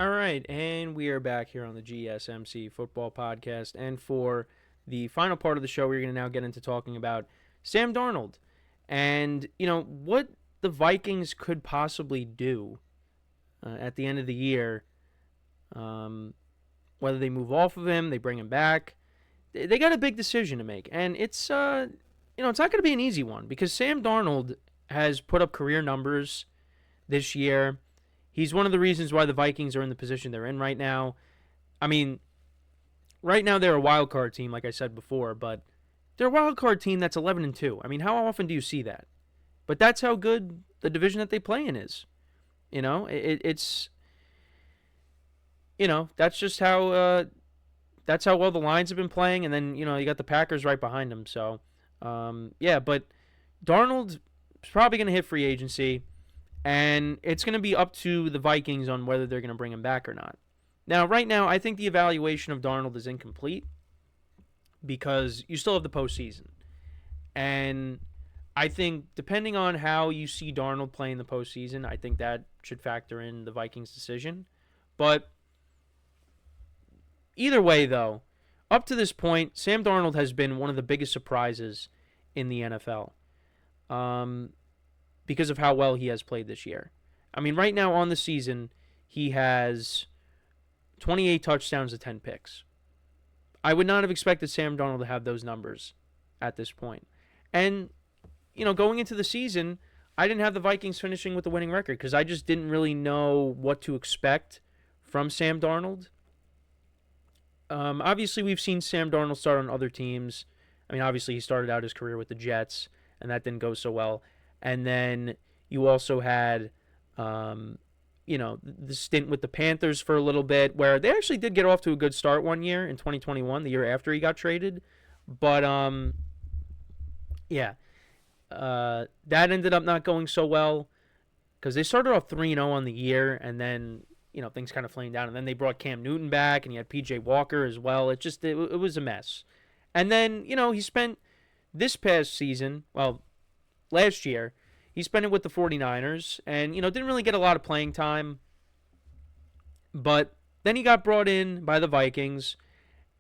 All right, and we are back here on the GSMC Football Podcast. And for the final part of the show, we're going to now get into talking about Sam Darnold and, what the Vikings could possibly do at the end of the year. Whether they move off of him, they bring him back. They got a big decision to make. And it's not going to be an easy one because Sam Darnold has put up career numbers this year. He's one of the reasons why the Vikings are in the position they're in right now. I mean, right now they're a wild card team, like I said before, but they're a wild card team that's 11-2. I mean, how often do you see that? But that's how good the division that they play in is. It's that's just how that's how well the Lions have been playing, and then you got the Packers right behind them. So, but Darnold is probably going to hit free agency. And it's going to be up to the Vikings on whether they're going to bring him back or not. Now, right now, I think the evaluation of Darnold is incomplete because you still have the postseason. And I think depending on how you see Darnold play in the postseason, I think that should factor in the Vikings' decision. But either way, though, up to this point, Sam Darnold has been one of the biggest surprises in the NFL. Because of how well he has played this year. I mean, right now on the season, he has 28 touchdowns to 10 picks. I would not have expected Sam Darnold to have those numbers at this point. And, going into the season, I didn't have the Vikings finishing with the winning record because I just didn't really know what to expect from Sam Darnold. Obviously, we've seen Sam Darnold start on other teams. I mean, obviously, he started out his career with the Jets, and that didn't go so well. And then you also had, the stint with the Panthers for a little bit where they actually did get off to a good start one year in 2021, the year after he got traded. But, that ended up not going so well because they started off 3-0 on the year and then, things kind of flamed down. And then they brought Cam Newton back and he had P.J. Walker as well. It was a mess. And then, he spent this past season, last year, he spent it with the 49ers and, didn't really get a lot of playing time. But then he got brought in by the Vikings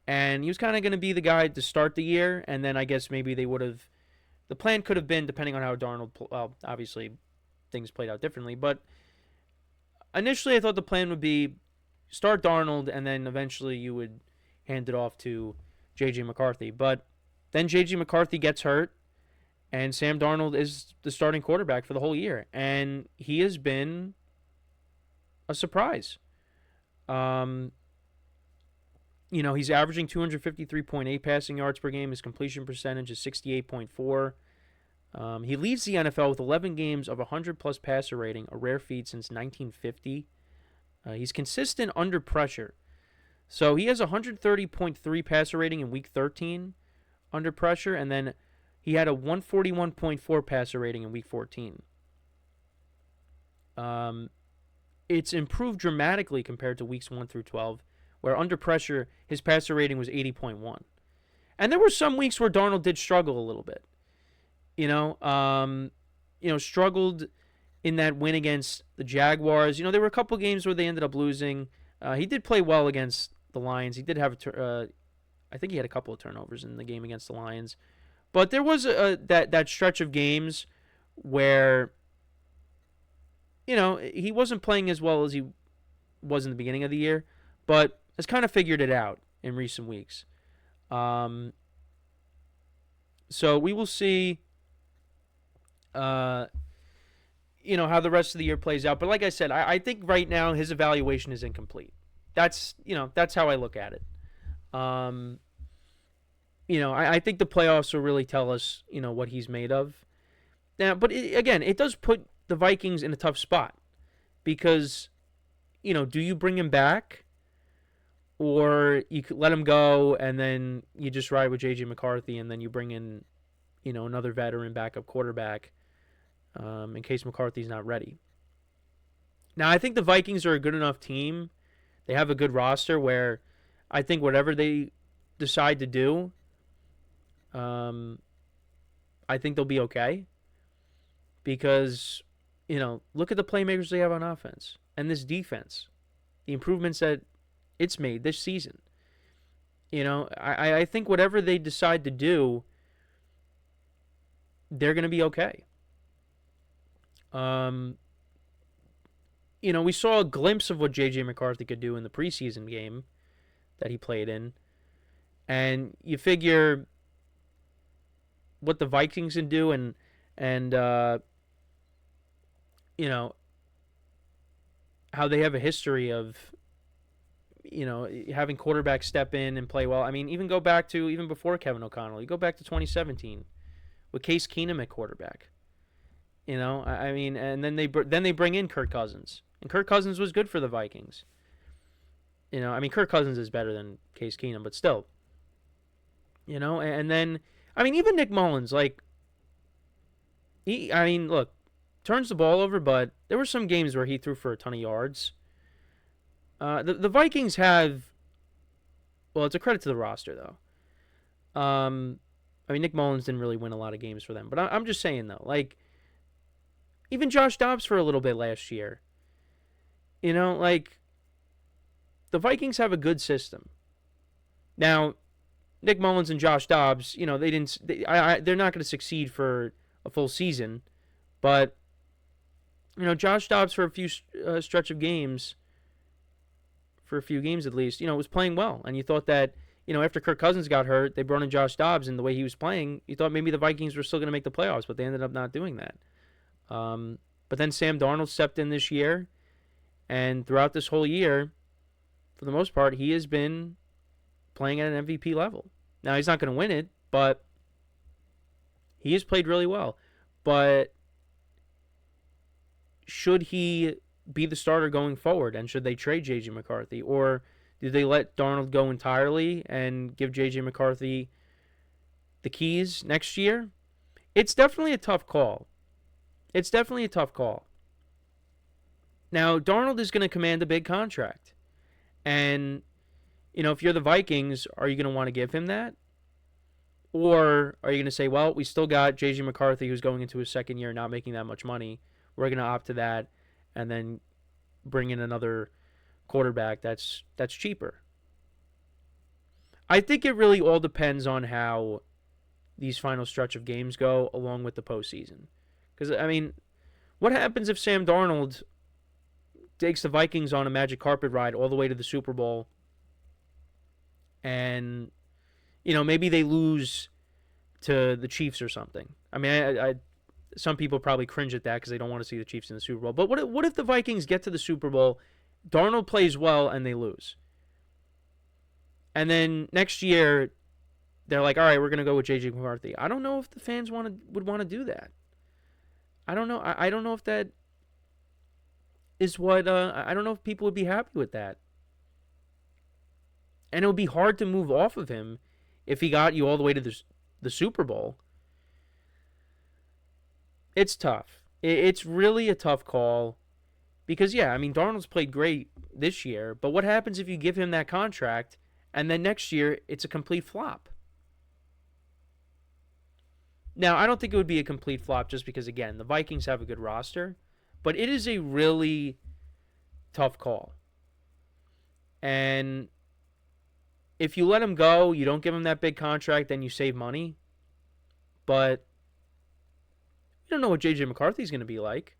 and he was kind of going to be the guy to start the year. And then I guess maybe they would have, the plan could have been, depending on how Darnold, obviously things played out differently. But initially I thought the plan would be start Darnold and then eventually you would hand it off to J.J. McCarthy. But then J.J. McCarthy gets hurt. And Sam Darnold is the starting quarterback for the whole year. And he has been a surprise. He's averaging 253.8 passing yards per game. His completion percentage is 68.4. He leads the NFL with 11 games of 100-plus passer rating, a rare feat since 1950. He's consistent under pressure. So he has 130.3 passer rating in Week 13 under pressure, and then he had a 141.4 passer rating in Week 14. It's improved dramatically compared to Weeks 1 through 12, where under pressure, his passer rating was 80.1. And there were some weeks where Darnold did struggle a little bit. Struggled in that win against the Jaguars. There were a couple games where they ended up losing. He did play well against the Lions. He did have I think he had a couple of turnovers in the game against the Lions. But there was that stretch of games where, he wasn't playing as well as he was in the beginning of the year, but has kind of figured it out in recent weeks. So we will see, how the rest of the year plays out. But like I said, I think right now his evaluation is incomplete. That's how I look at it. I think the playoffs will really tell us, what he's made of. Now, but it does put the Vikings in a tough spot because, do you bring him back or you could let him go and then you just ride with J.J. McCarthy and then you bring in, another veteran backup quarterback in case McCarthy's not ready. Now, I think the Vikings are a good enough team. They have a good roster where I think whatever they decide to do, I think they'll be okay because, look at the playmakers they have on offense and this defense. the improvements that it's made this season. I think whatever they decide to do, they're going to be okay. We saw a glimpse of what J.J. McCarthy could do in the preseason game that he played in. And you figure what the Vikings can do and how they have a history of, having quarterbacks step in and play well. I mean, even before KevinO'Connell, you go back to 2017 with Case Keenum at quarterback. And then they bring in Kirk Cousins. And Kirk Cousins was good for the Vikings. Kirk Cousins is better than Case Keenum, but still. And then, even Nick Mullins, look, turns the ball over, but there were some games where he threw for a ton of yards. The Vikings have, well, it's a credit to the roster, though. Nick Mullins didn't really win a lot of games for them, but I'm just saying, though, even Josh Dobbs for a little bit last year. The Vikings have a good system. Now, Nick Mullins and Josh Dobbs, they're not going to succeed for a full season, but Josh Dobbs for a few stretch of games, for a few games at least, was playing well, and you thought that after Kirk Cousins got hurt, they brought in Josh Dobbs, and the way he was playing, you thought maybe the Vikings were still going to make the playoffs, but they ended up not doing that. But then Sam Darnold stepped in this year, and throughout this whole year, for the most part, he has been playing at an MVP level. Now, he's not going to win it, but he has played really well. But should he be the starter going forward, and should they trade J.J. McCarthy? Or do they let Darnold go entirely and give J.J. McCarthy the keys next year? It's definitely a tough call. Now, Darnold is going to command a big contract. And, if you're the Vikings, are you going to want to give him that? Or are you going to say, well, we still got J.J. McCarthy who's going into his second year not making that much money. We're going to opt to that and then bring in another quarterback that's cheaper. I think it really all depends on how these final stretch of games go along with the postseason. Because, what happens if Sam Darnold takes the Vikings on a magic carpet ride all the way to the Super Bowl and, maybe they lose to the Chiefs or something? Some people probably cringe at that because they don't want to see the Chiefs in the Super Bowl. But what if the Vikings get to the Super Bowl, Darnold plays well, and they lose? And then next year, they're like, all right, we're going to go with J.J. McCarthy. I don't know if the fans would want to do that. I don't know. I don't know if that is what... I don't know if people would be happy with that. And it would be hard to move off of him if he got you all the way to the Super Bowl. It's tough. It's really a tough call because, Darnold's played great this year, but what happens if you give him that contract and then next year it's a complete flop? Now, I don't think it would be a complete flop just because, again, the Vikings have a good roster, but it is a really tough call. And if you let him go, you don't give him that big contract, then you save money. But you don't know what J.J. McCarthy's going to be like.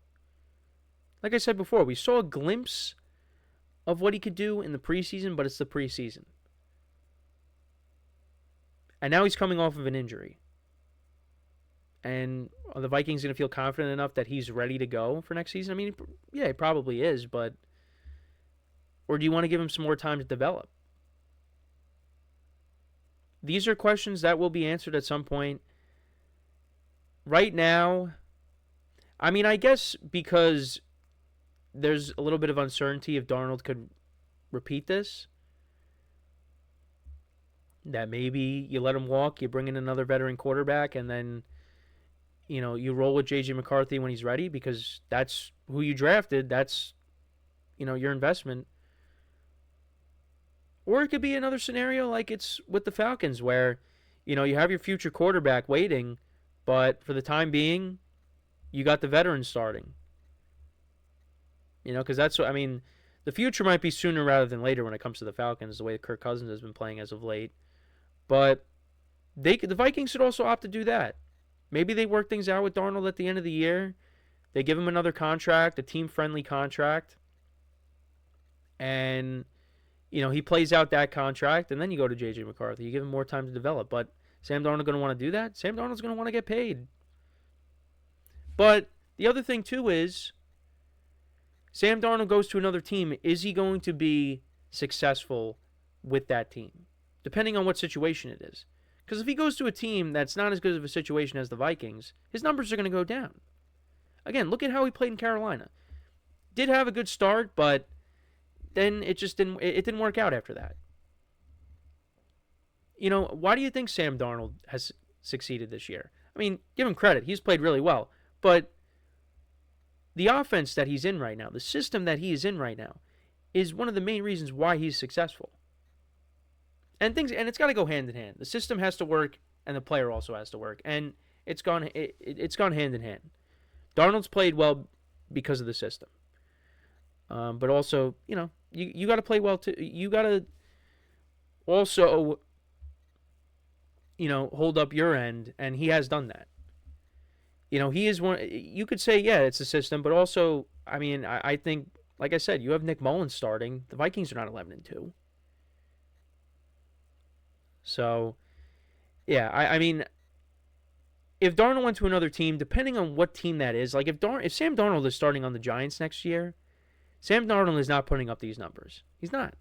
Like I said before, we saw a glimpse of what he could do in the preseason, but it's the preseason. And now he's coming off of an injury. And are the Vikings going to feel confident enough that he's ready to go for next season? Yeah, he probably is, but... Or do you want to give him some more time to develop? These are questions that will be answered at some point. Right now, I guess because there's a little bit of uncertainty if Darnold could repeat this, that maybe you let him walk, you bring in another veteran quarterback, and then, you roll with J.J. McCarthy when he's ready because that's who you drafted. That's, your investment. Or it could be another scenario like it's with the Falcons where, you have your future quarterback waiting, but for the time being, you got the veteran starting. Because that's what, The future might be sooner rather than later when it comes to the Falcons, the way Kirk Cousins has been playing as of late. But the Vikings should also opt to do that. Maybe they work things out with Darnold at the end of the year. They give him another contract, a team-friendly contract. And, he plays out that contract, and then you go to J.J. McCarthy. You give him more time to develop. But Sam Darnold going to want to do that? Sam Darnold's going to want to get paid. But the other thing, too, is Sam Darnold goes to another team. Is he going to be successful with that team? Depending on what situation it is. Because if he goes to a team that's not as good of a situation as the Vikings, his numbers are going to go down. Again, look at how he played in Carolina. Did have a good start, but then it just didn't work out after that. Why do you think Sam Darnold has succeeded this year? I mean, give him credit. He's played really well. But the offense that he's in right now, the system that he is in right now, is one of the main reasons why he's successful. And it's got to go hand in hand. The system has to work, and the player also has to work. And it's gone hand in hand. Darnold's played well because of the system. But also, you got to play well too. You got to also, hold up your end, and he has done that. He is one. You could say, yeah, it's a system, but also, I mean, I think, like I said, you have Nick Mullins starting. The Vikings are not 11-2. So, yeah, I mean, if Darnold went to another team, depending on what team that is, like if Sam Darnold is starting on the Giants next year, Sam Darnold is not putting up these numbers. He's not.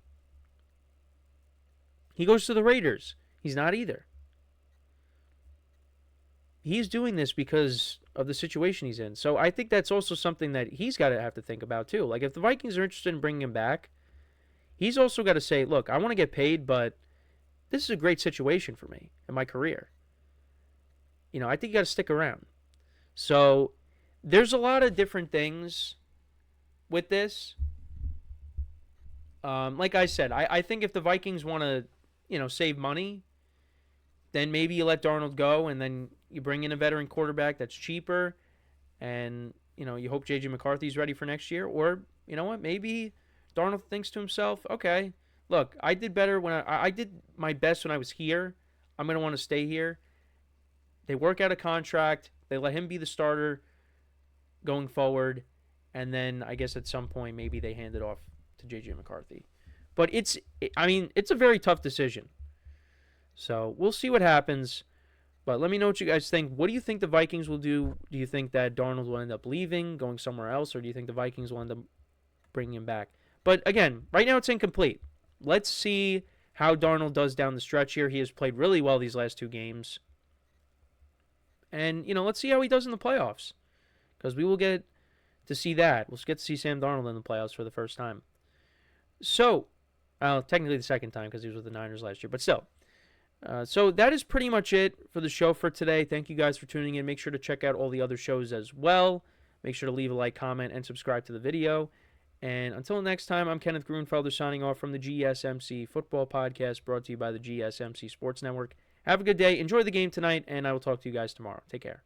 He goes to the Raiders. He's not either. He's doing this because of the situation he's in. So I think that's also something that he's got to have to think about too. Like if the Vikings are interested in bringing him back, he's also got to say, look, I want to get paid, but this is a great situation for me in my career. I think you got to stick around. So there's a lot of different things with this. Like I said, I think if the Vikings want to, save money, then maybe you let Darnold go and then you bring in a veteran quarterback that's cheaper and, you hope J.J. McCarthy's ready for next year. Or, you know what, maybe Darnold thinks to himself, okay, look, I did better when I did my best when I was here. I'm going to want to stay here. They work out a contract. They let him be the starter going forward. And then I guess at some point maybe they hand it off to J.J. McCarthy. But it's a very tough decision. So we'll see what happens. But let me know what you guys think. What do you think the Vikings will do? Do you think that Darnold will end up leaving, going somewhere else? Or do you think the Vikings will end up bringing him back? But again, right now it's incomplete. Let's see how Darnold does down the stretch here. He has played really well these last two games. And, let's see how he does in the playoffs. Because we will get to see that. We'll get to see Sam Darnold in the playoffs for the first time. So, technically the second time because he was with the Niners last year. But still. So that is pretty much it for the show for today. Thank you guys for tuning in. Make sure to check out all the other shows as well. Make sure to leave a like, comment, and subscribe to the video. And until next time, I'm Kenneth Grunfelder signing off from the GSMC Football Podcast brought to you by the GSMC Sports Network. Have a good day. Enjoy the game tonight, and I will talk to you guys tomorrow. Take care.